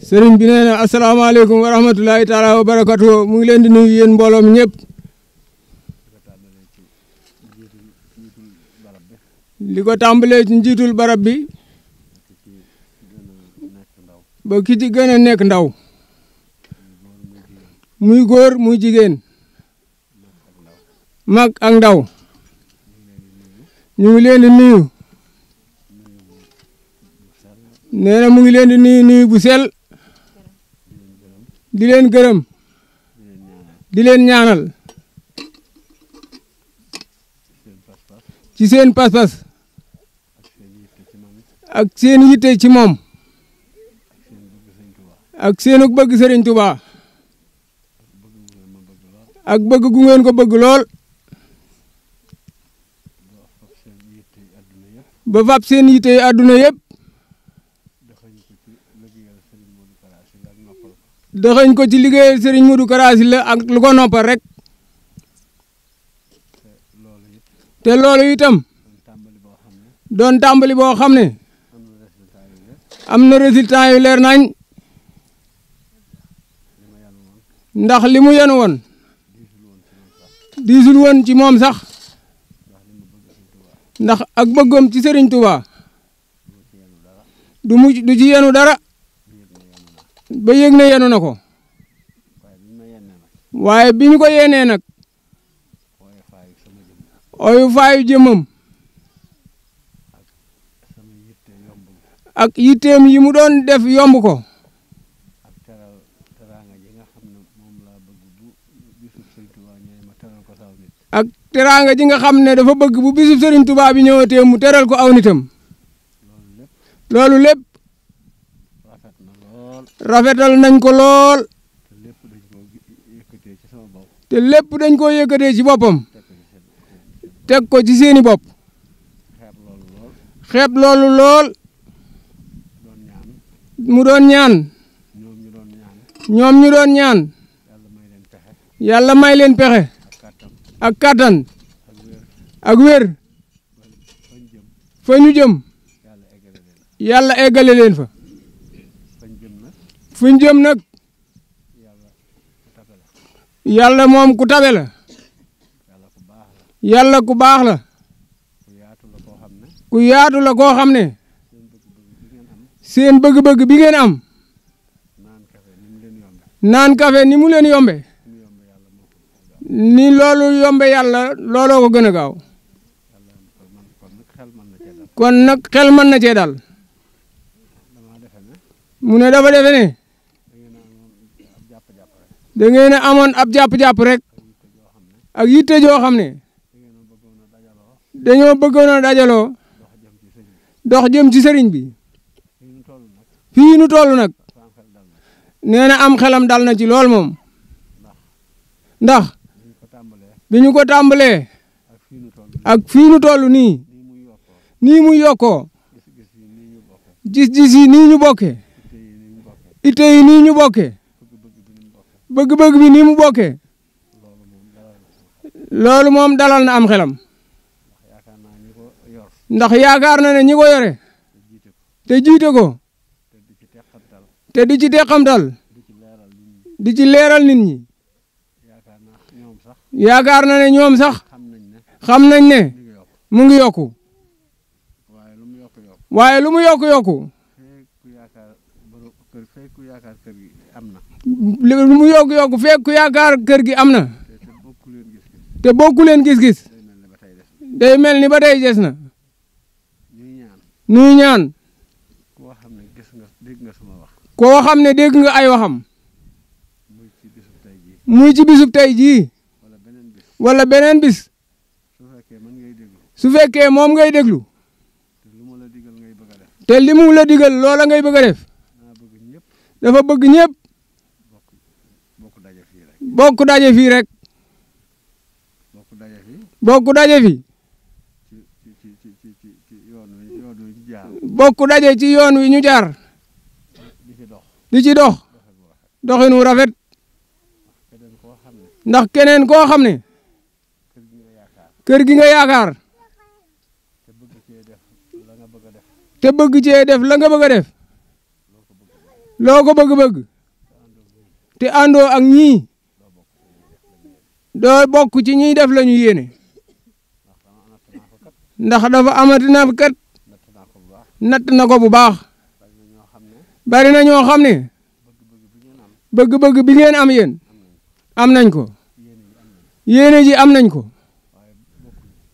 Serigne bi nee na asalaamaaleykum wa rahmatulahi taala wa barakatuh mu ngi leen di nuyu yéen mbooloo mi ñëpp li ko tàmbalee ci njiitul barab bi ba ki ci gën a nekk ndaw muy góor muy jigéen mag ak ndaw ñu ngi leen di nuyu nee na mu ngi leen di nuyu bu sel di leen gërëm di leen ñaanal ci seen pas-pas ak seen yitte ci moom ak seenu bëgg Serigne Touba ak bëgg gu ngeen ko bëgg lool ba fab seen yitte àdduna yëpp doxañ ko ci liggéeyal Serigne Modou Sylla ak lu ko noppal rek te loolu itam doon tàmbali boo xam ne am na résultat yu leer nañ ndax li mu yenu woon diisul woon ci moom sax ndax ak bëggam ci Serigne Touba du ci yenu dara ba yëg ne yenu na ko waaye bi ñu ko yenee nag oyu faayu jëmam ak yitteem yi mu doon def yomb ko ak teraanga ji nga xam ne dafa bëgg bu bisub Serigne Touba bi ñëwatee mu teral ko aw nitam loolu lépp rafetal nañ ko lool te lépp dañ koo yëkkatee ci boppam teg ko ci seeni bopp xeeb loolu lool mu doon ñaan ñoom ñu doon ñaan yàlla may leen pexe ak kattan ak wér fa ñu jëm yàlla eggale leen fa fu ñu jëm nag yàlla moom ku tabe la yàlla ku baax la ku yaatu la koo xam ne seen bëgg-bëgg bi ngeen am naan kafe ni mu leen yombe ni loolu yombe yàlla looloo ko gën a gaaw kon nag xel mën na cee dal mu ne dafa defe ne da ngeen a amoon ab jàpp-jàpp rek ak yitte joo xam ne dañoo bëggoon a dajaloo dox jëm ci sëriñ bi fii nu toll nag nee na am xelam dal na ci lool moom ndax bi ñu ko tàmbalee ak fii nu toll nii muy yokkoo gis-gis yi nii ñu bokkee itte yi nii ñu bokkee bëgg-bëgg bi nii mu bokkee loolu moom dalal na am xelam ndax yaakaar na ne ñi ko yore te jiite ko te di ci teqamtal di ci leeral nit ñi yaakaar na ne ñoom sax xam nañ ne mu ngi yokku waaye lu mu yokku lu mu yokku fekk ku yaakaar kër gi am na te bokku leen gis-gis day mel ni ba tey des na nuy ñaan koo xam ne dégg nga ay waxam muy ci bisub tey jii wala beneen bis su fekkee moom ngay déglu te li mu la digal loola ngay bëgg a def dafa bëgg ñëpp bokk daje fii rek bokk daje fi bokk daje ci yoon wi ñu jaar di ci dox doxinu rafet ndax keneen koo xam ne kër gi nga yaakaar te bëgg cee def la nga bëgg a def loo ko bëgg-bëgg te àndoo ak ñii doo bokk ci ñiy def la ñu yéene ndax dafa amati na kat natt na ko bu baax bari na ñoo xam ne bëgg-bëgg bi ngeen am yéen am nañ ko yéene ji am nañ ko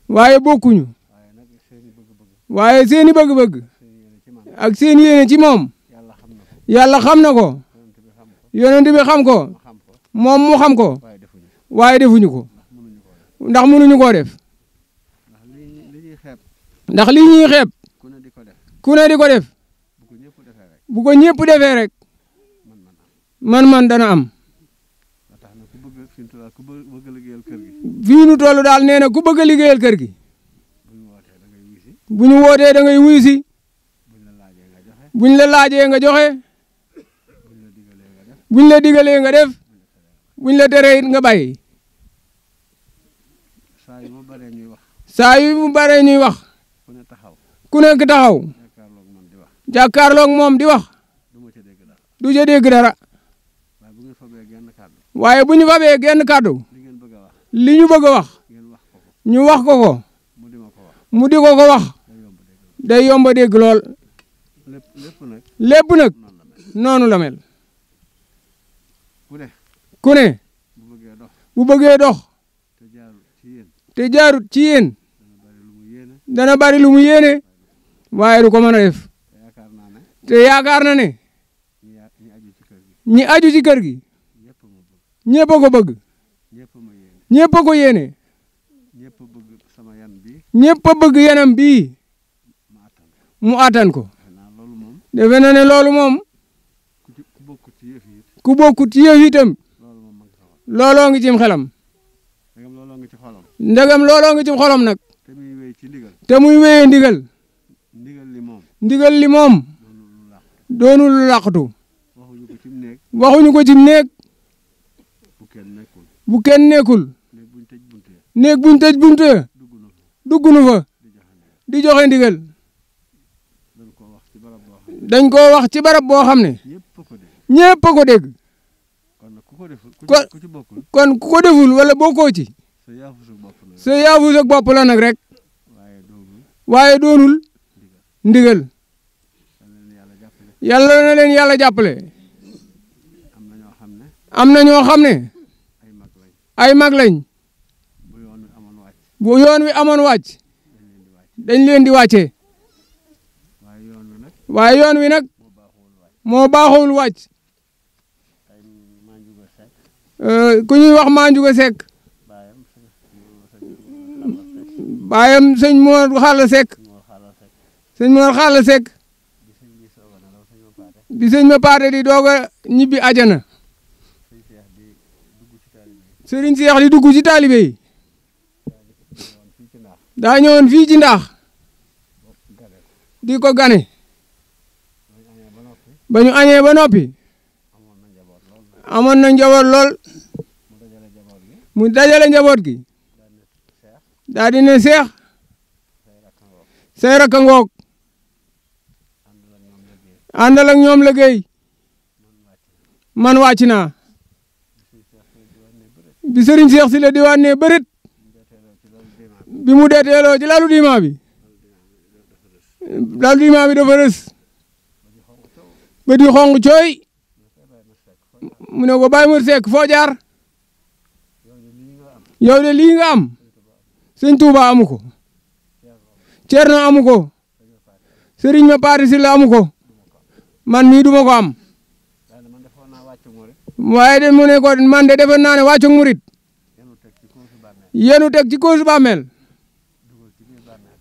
waaye bokkuñu waaye seeni bëgg-bëgg ak seen yéene ci moom yàlla xam na ko yonent bi xam ko moom mu xam ko waaye defuñu ko ndax mënuñu koo def ndax lii ñuy xeeb ku ne di ko def bu ko ñëpp defee rek man dana am fii nu toll daal nee na ku bëgg a liggéeyal kër gi bu ñu wootee da ngay wuyu si buñ la laajee nga joxe buñ la digalee nga def buñ la teree it nga bàyyi saa yu mu baree ñuy wax ku nekk taxaw jàkkaarloog moom di wax du ca dégg dara waaye bu ñu fabee genn kàddu li ñu bëgg a wax ñu wax ko ko mu di ko wax day yomba dégg lool lépp nag noonu la mel ku ne bu bëggee dox te jaarut ci yéen dana bari lu mu yéene waaye du ko mën a def te yaakaar na ne ñi aju ci kër gi ñëpp a ko bëgg ñëpp a ko yéene ñëpp a bëgg yanam bii mu attan ko defe na ne loolu moom ku bokkut ci yëf itam looloo ngi cim xelam ndegam looloo ngi cim xolam nag te muy wéyee ndigal li moom doonul lu làqatu waxuñu ko cim néeg bu kenn nekkul néeg buñ tëj bunte dugg nu fa di joxe ndigal dañ koo wax ci barab boo xam ne ñépp a ko dégg kon ku ko deful wala bokkoo ci sa yaafus ak bopp la nag rek waaye doonul ndigal yàlla na leen yàlla jàppale am na ñoo xam ne ay mag lañ bu yoon wi amoon wàcc dañ leen di wàccee waaye yoon wi nag moo baaxul wàcc ku ñuy wax Manjuga Seck baayam sëñ Mor Xalla Seck sëñ Mor Xalla Seck bi sëñ ma paate di doog a ñibbi ajana sëriñ Cheikh di dugg ci taalibe yi daa ñëwoon fii ci ndax di ko gane ba ñu añee ba noppi amoon na njaboot lool mu dajale njaboot gi daa di ne Cheikh say rakk ngoog àndal ak ñoom liggéey man wàcc naa bi sëriñ Cheikh Sylla Diwane ne bërit bi mu deeteeloo ci lalu diima bi dafa rës ba di xonq cooy mu ne ko Baye Mor Seck foo jaar yow de lii nga am sëñ Touba amu ko Cerno amu ko sëriñ ma Paati Sylla amu ko man mii duma ko am waaye de mu ne ko man de defoon naa ne wàccu murit yenu teg ci koosu bàmmeel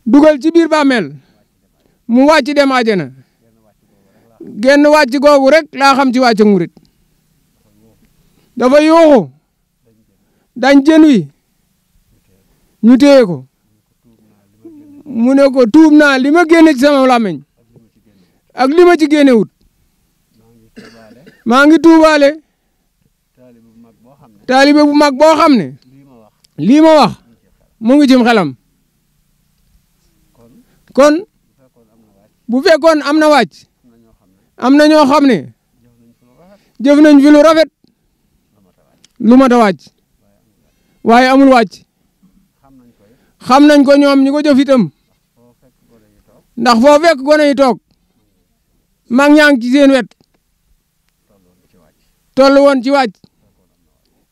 dugal ci biir bàmmeel mu wàcc dem àjjana genn wàcc googu rek laa xam ci wàccu murit dafa yuuxu dañ jën wi ñu téye ko mu ne ko tuub naa li ma génne ci sama làmmiñ ak li ma ci génne wut maa ngi tuubaale taalibe bu mag boo xam ne lii ma wax mu ngi cim xelam kon bu fekkoon am na wàcc am na ñoo xam ne jëf nañ fi lu rafet lu mat a wàcc waaye amul wàcc xam nañ ko ñoom ñi ko jëf itam ndax foo fekk gone yi toog mag ñaa ngi ci seen wet toll woon ci wàcc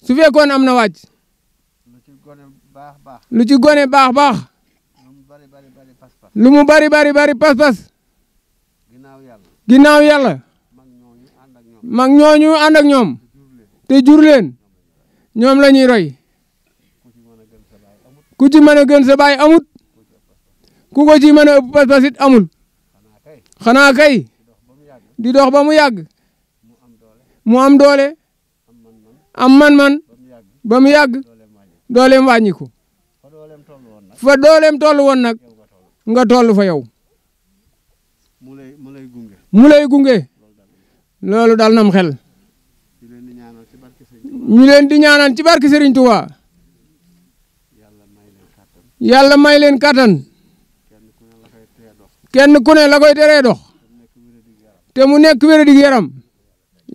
su fekkoon am na wàcc lu ci gone baax lu mu bari pas-pas ginnaaw yàlla mag ñooñu ànd ak ñoom te jur leen ñoom la ñuy roy ku ci mën a gën sa baay amut ku ko ci mën a ëpp pas-pas it amul xanaa kay di dox ba mu yàgg mu am doole am man-man ba mu yàgg dooleem wàññiku fa dooleem toll woon nag nga toll fa yow mu lay gunge loolu dal nam xel ñu leen di ñaanal ci barke Serigne Touba yàlla may leen kattan kenn ku ne la koy teree dox te mu nekk wér-dig yaram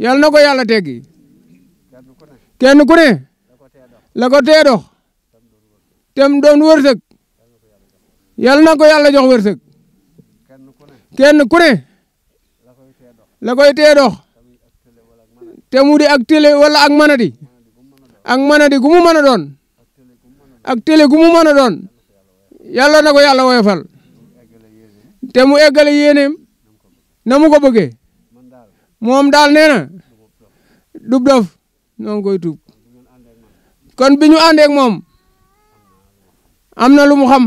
yàlla na ko yàlla teggi kenn ku ne la ko tee dox tem doon wërsëg yàlla na ko yàlla jox wërsëg kenn ku ne la koy tee dox te mu di ak télé wala ak manadi gu mu mën a doon ak télé gu mu mën a doon yàlla na ko yàlla woyofal te mu eggale yéeneem na mu ko bëggee moom daal nee na dub dof noo ngi koy tuub kon bi ñu àndeek moom am na lu mu xam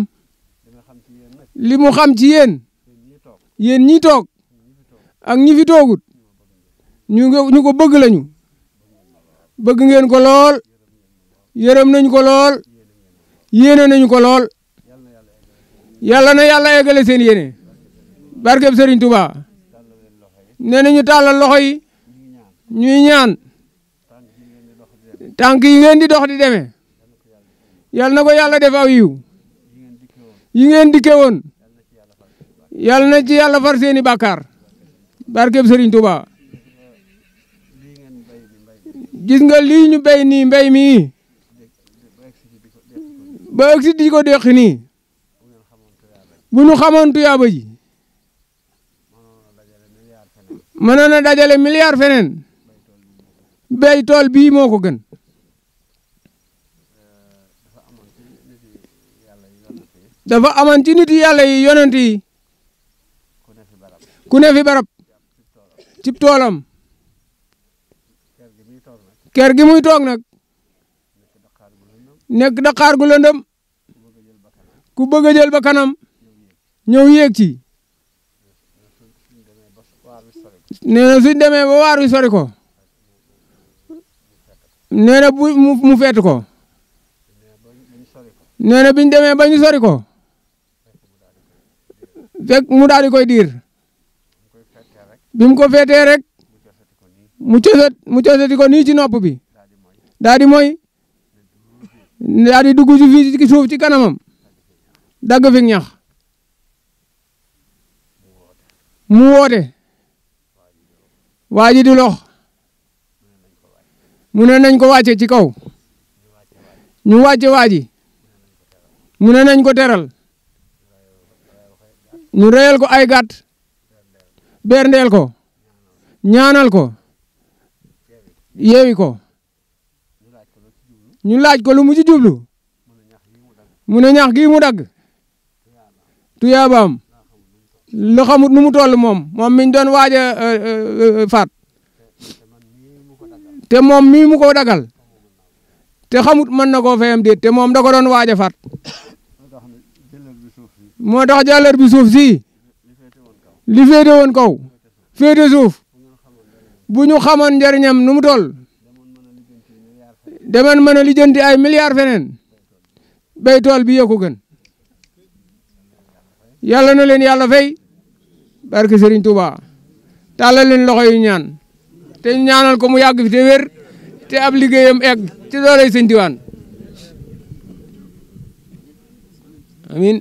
li mu xam ci yéen ñi toog ak ñi fi toogut ñu ko bëgg lañu bëgg ngeen ko lool yërëm nañu ko lool yéene nañu ko lool yàlla na yàlla eggale seen yéene barkeb Serigne Touba nee na ñu tàllal loxo yi ñuy ñaan tànk yi ngeen di dox di demee yàlla na ko yàlla def aw yiw yi ngeen dikke woon yàlla na ci yàlla far seeni bàkkaar barkeb Serigne Touba gis nga lii ñu béy nii mbéy mii ba egsi di ko déqi nii bu ñu xamoon tuyaaba ji mënoon a dajale milliard feneen béy tool bii moo ko gën dafa amoon ci nit yàlla yi yonent yi ku ne fi barab cib toolam ker gi muy toog nag nekk daqaar gu lëndëm ku bëgg a jël ba kanam ñëw yéeg ci nee na suñ demee ba waar wi sori ko nee na mu fett ko nee na biñ demee ba ñu sori ko fekk mu daal di koy diir bi mu ko feetee rek mu cosati ko nii ci nopp bi daal di mooy daal di dugg ci fii ci suuf ci kanamam dagg fi ñax mu woote waa ji di lox mu ne nañ ko wàcce ci kaw ñu wàcce waa ji mu ne nañ ko teral ñu reyal ko ay gàtt berndeel ko ñaanal ko yeewi ko ñu laaj ko lu mu ci jublu mu ne ñax gi mu dagg tuyaabaam la xamut nu mu toll moom miñ doon waaj a faat te moom mii mu ko dagal te xamut mën na koo fayam déet te moom da ko doon waaj a faat moo tax jàllar bi suuf si li féete woon kaw féete suuf bu ñu xamoon njariñam nu mu toll demen mën a lijjanti ay milliards feneen béy tool bi yee ko gën yàlla na leen yàlla fay barke Serigne Touba tàllal leen loxo yi ñaan te ñaanal ko mu yàgg fi te wér te ab liggéeyam egg ci dooley Sëñ Diwane amin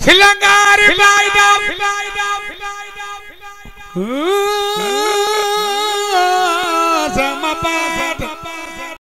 Sylla ngaari baay daam